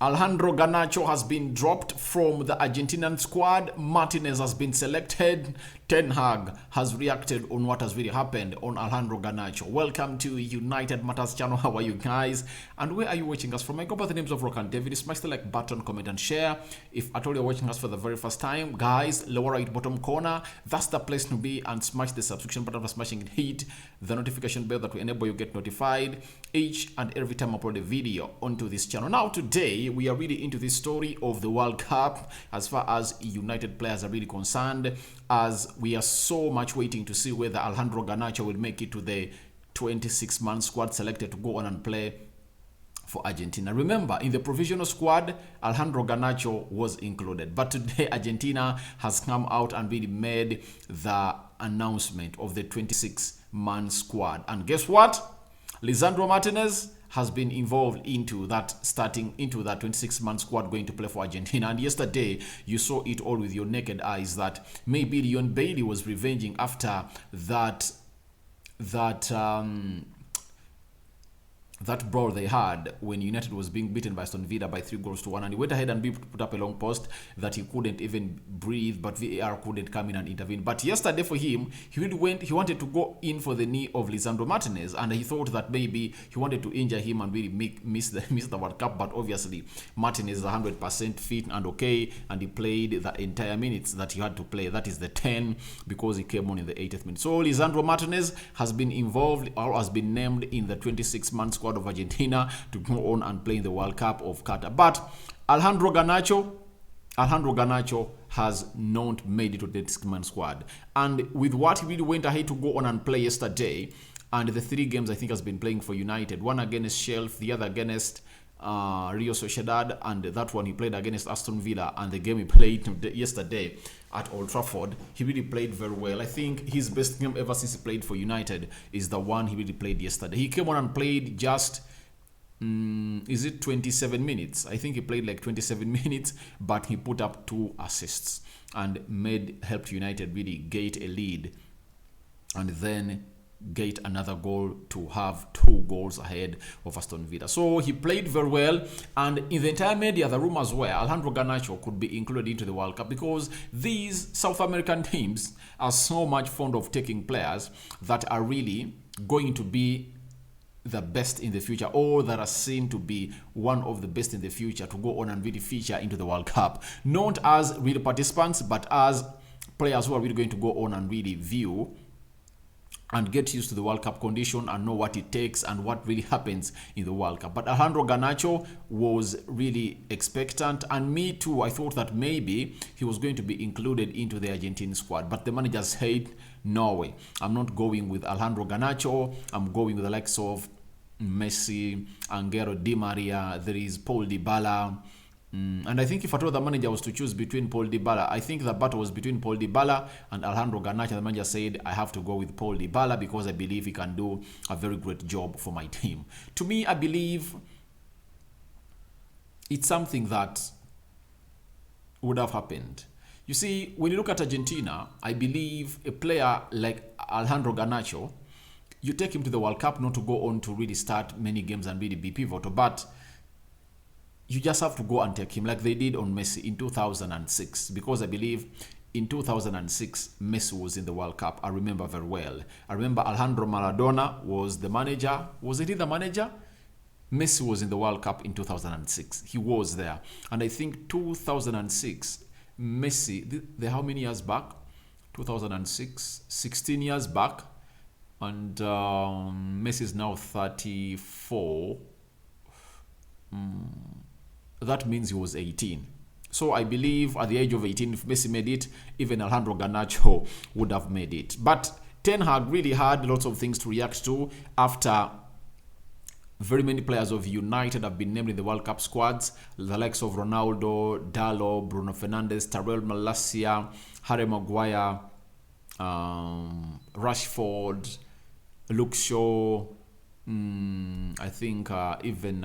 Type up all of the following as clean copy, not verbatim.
Alejandro Garnacho has been dropped from the Argentinian squad. Martinez has been selected. Ten Hag has reacted on what has really happened on Alejandro Garnacho. Welcome to United Matters channel. How are you guys? And where are you watching us from? I go by the names of Rock and David. Smash the like button, comment and share. If at all you're watching us for the very first time, guys, lower right bottom corner, that's the place to be, and smash the subscription button for smashing it. Hit the notification bell that will enable you get notified each and every time I upload a video onto this channel. Now today we are really into this story of the World Cup as far as United players are really concerned, as we are so much waiting to see whether Alejandro Garnacho will make it to the 26-man squad selected to go on and play for Argentina. Remember, in the provisional squad, Alejandro Garnacho was included. But today, Argentina has come out and really made the announcement of the 26-man squad. And guess what? Lisandro Martinez has been involved into that 26-man squad going to play for Argentina. And yesterday, you saw it all with your naked eyes that maybe Leon Bailey was revenging after that brawl they had when United was being beaten by Aston Villa by 3-1, and he went ahead and put up a long post that he couldn't even breathe, but VAR couldn't come in and intervene. But yesterday for him, he wanted to go in for the knee of Lisandro Martinez, and he thought that maybe he wanted to injure him and really miss the World Cup. But obviously Martinez is 100% fit and okay, and he played the entire minutes that he had to play, that is the 10, because he came on in the 80th minute. So Lisandro Martinez has been involved, or has been named in the 26-man squad of Argentina to go on and play in the World Cup of Qatar. But Alejandro Garnacho has not made it to the 26-man squad. And with what he really went ahead to go on and play yesterday, and the 3 games I think has been playing for United, one against Sheffield, the other against Real Sociedad, and that one he played against Aston Villa, and the game he played yesterday at Old Trafford, he really played very well. I think his best game ever since he played for United is the one he really played yesterday. He came on and played just 27 minutes? I think he played like 27 minutes, but he put up 2 assists and helped United really get a lead, and then get another goal to have 2 goals ahead of Aston Villa. So he played very well, and in the entire media the rumors were Alejandro Garnacho could be included into the World Cup, because these South American teams are so much fond of taking players that are really going to be the best in the future, or that are seen to be one of the best in the future, to go on and really feature into the World Cup, not as real participants but as players who are really going to go on and really view and get used to the World Cup condition and know what it takes and what really happens in the World Cup. But Alejandro Garnacho was really expectant, and me too, I thought that maybe he was going to be included into the Argentine squad. But the manager said, no way, I'm not going with Alejandro Garnacho, I'm going with the likes of Messi, Angelo Di Maria, there is Paul Dybala. And I think if at all the manager was to choose between Paul Dybala, I think the battle was between Paul Dybala and Alejandro Garnacho. The manager said, I have to go with Paul Dybala because I believe he can do a very great job for my team. To me, I believe it's something that would have happened. You see, when you look at Argentina, I believe a player like Alejandro Garnacho, you take him to the World Cup not to go on to really start many games and really be pivotal, but you just have to go and take him like they did on Messi in 2006, because I believe in 2006 Messi was in the World Cup. I remember very well. I remember Alejandro Maradona was the manager. Was he the manager? Messi was in the World Cup in 2006. He was there. And I think 2006, Messi, how many years back? 2006, 16 years back. And Messi is now 34. That means he was 18. So I believe at the age of 18, if Messi made it, even Alejandro Garnacho would have made it. But Ten Hag really had lots of things to react to after very many players of United have been named in the World Cup squads. The likes of Ronaldo, Dalot, Bruno Fernandes, Tyrell Malacia, Harry Maguire, Rashford, Luke Shaw, I think even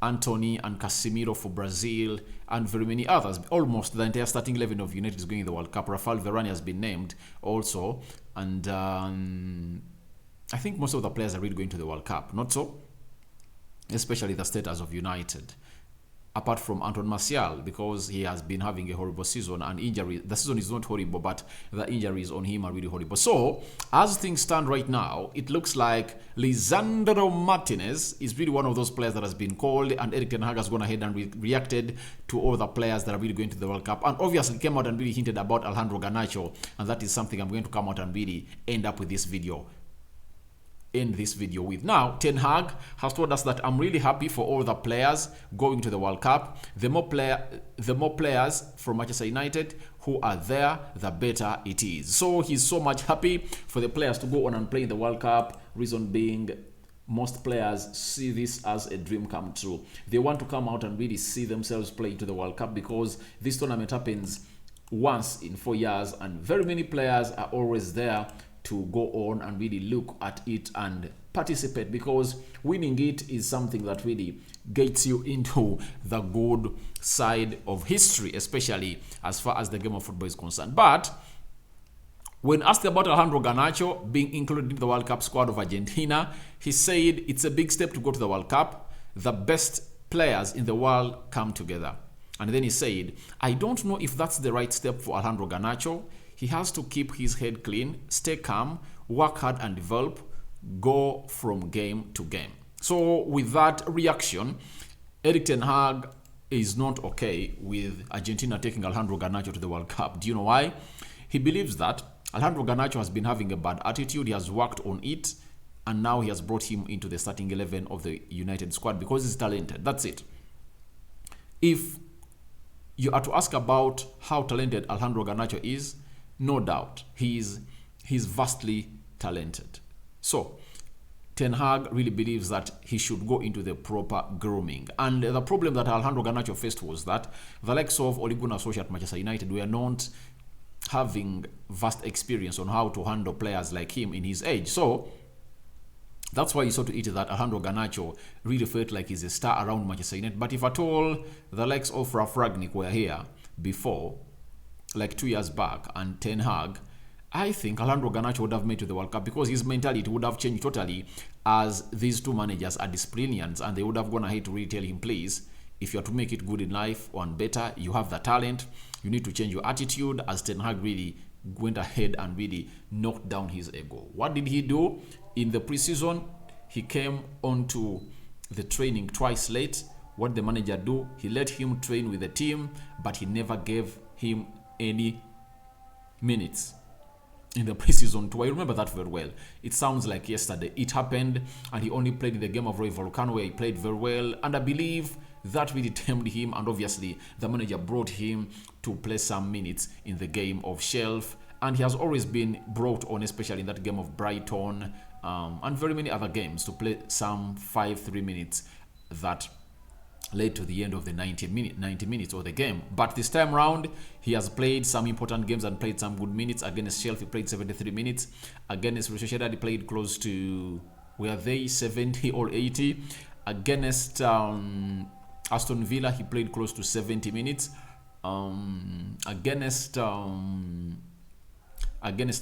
Anthony and Casemiro for Brazil, and very many others. Almost the entire starting 11 of United is going in the World Cup. Rafael Varane has been named also, and I think most of the players are really going to the World Cup. Not so? especially the status of United. Apart from Anton Martial, because he has been having a horrible season and injury. The season is not horrible, but the injuries on him are really horrible. So, as things stand right now, it looks like Lisandro Martinez is really one of those players that has been called, and Erik ten Hag has gone ahead and reacted to all the players that are really going to the World Cup, and obviously came out and really hinted about Alejandro Garnacho, and that is something I'm going to come out and really end up with this video. In this video with. Now, Ten Hag has told us that I'm really happy for all the players going to the World Cup. The more players from Manchester United who are there, the better it is. So he's so much happy for the players to go on and play in the World Cup. Reason being, most players see this as a dream come true. They want to come out and really see themselves play into the World Cup, because this tournament happens once in 4 years, and very many players are always there to go on and really look at it and participate, because winning it is something that really gets you into the good side of history, especially as far as the game of football is concerned. But when asked about Alejandro Garnacho being included in the World Cup squad of Argentina, he said it's a big step to go to the World Cup. The best players in the world come together. And then he said, I don't know if that's the right step for Alejandro Garnacho. He has to keep his head clean, stay calm, work hard and develop, go from game to game. So with that reaction, Erik ten Hag is not okay with Argentina taking Alejandro Garnacho to the World Cup. Do you know why? He believes that Alejandro Garnacho has been having a bad attitude. He has worked on it, and now he has brought him into the starting 11 of the United squad because he's talented. That's it. If you are to ask about how talented Alejandro Garnacho is, no doubt, he's vastly talented. So, Ten Hag really believes that he should go into the proper grooming. And the problem that Alejandro Garnacho faced was that the likes of Ole Gunnar Solskjaer at Manchester United were not having vast experience on how to handle players like him in his age. So, that's why you saw to it that Alejandro Garnacho really felt like he's a star around Manchester United. But if at all the likes of Ralf Rangnick were here before, like 2 years back, and Ten Hag, I think Alejandro Garnacho would have made to the World Cup, because his mentality would have changed totally, as these two managers are disciplinarians, and they would have gone ahead to really tell him, please, if you are to make it good in life or better, you have the talent, you need to change your attitude, as Ten Hag really went ahead and really knocked down his ego. What did he do? In the preseason, he came onto the training twice late. What the manager do? He let him train with the team, but he never gave him any minutes in the preseason tour. I remember that very well. It sounds like yesterday. It happened, and he only played in the game of Roy Volcano, where he played very well, and I believe that really tempted him, and obviously the manager brought him to play some minutes in the game of Sheffield, and he has always been brought on, especially in that game of Brighton, and very many other games, to play some 5-3 minutes that led to the end of the 90 minutes of the game. But this time round, he has played some important games and played some good minutes. Against Chelsea, he played 73 minutes. Against Real Sociedad, he played close to, were they 70 or 80? Against Aston Villa, he played close to 70 minutes. Against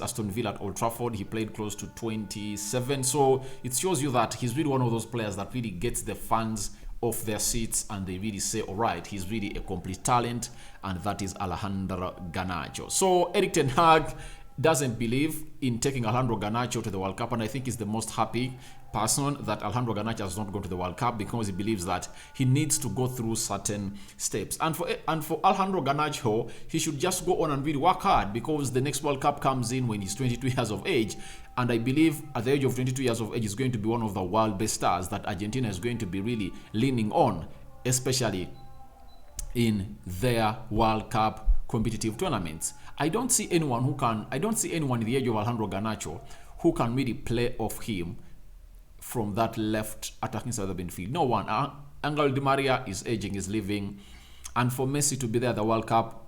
Aston Villa at Old Trafford, he played close to 27. So it shows you that he's really one of those players that really gets the fans off their seats, and they really say, all right, he's really a complete talent, and that is Alejandro Garnacho. So Erik ten Hag doesn't believe in taking Alejandro Garnacho to the World Cup, and I think he's the most happy person that Alejandro Garnacho has not gone to the World Cup, because he believes that he needs to go through certain steps. And for Alejandro Garnacho, he should just go on and really work hard, because the next World Cup comes in when he's 22 years of age, and I believe at the age of 22 years of age, he's going to be one of the world best stars that Argentina is going to be really leaning on, especially in their World Cup competitive tournaments. I don't see anyone in the age of Alejandro Garnacho who can really play off him from that left attacking side of the midfield. No one. Angel Di Maria is aging, is leaving, and for Messi to be there at the World Cup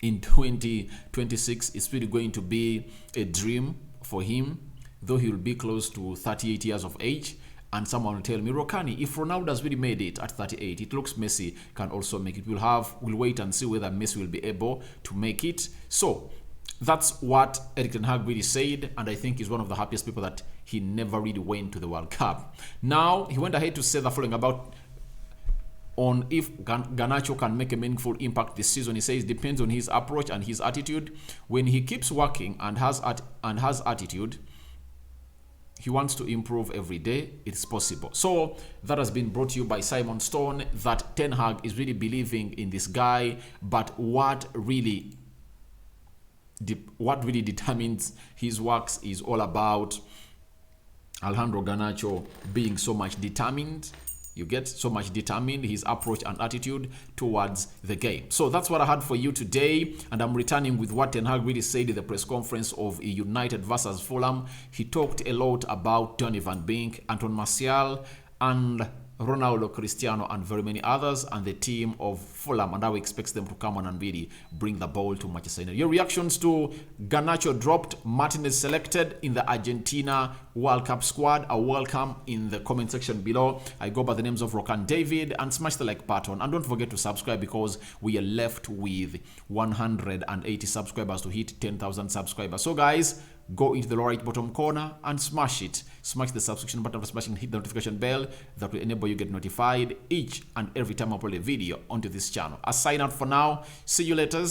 in 2026 is really going to be a dream for him, though he will be close to 38 years of age. And someone will tell me, Rokani, if Ronaldo has really made it at 38, it looks Messi can also make it. We'll wait and see whether Messi will be able to make it. So that's what Erik ten Hag really said, and I think he's one of the happiest people that he never really went to the World Cup. Now, he went ahead to say the following about on if Garnacho can make a meaningful impact this season. He says it depends on his approach and his attitude. When he keeps working and has attitude, he wants to improve every day. It's possible. So that has been brought to you by Simon Stone, that Ten Hag is really believing in this guy, but what really determines his works is all about Alejandro Garnacho being so much determined. You get so much determined, his approach and attitude towards the game. So that's what I had for you today, and I'm returning with what Ten Hag really said in the press conference of United versus Fulham. He talked a lot about Donny van Beek, Anton Martial, and Ronaldo, Cristiano, and very many others, and the team of Fulham, and how he expects them to come on and really bring the ball to Manchester United. Your reactions to Garnacho dropped, Martinez selected in the Argentina World Cup squad are welcome in the comment section below. I go by the names of Rokan David, and smash the like button, and don't forget to subscribe because we are left with 180 subscribers to hit 10,000 subscribers. So guys, go into the lower right bottom corner and smash it. Smash the subscription button, smashing, hit the notification bell that will enable you get notified each and every time I upload a video onto this channel. I sign out for now. See you later.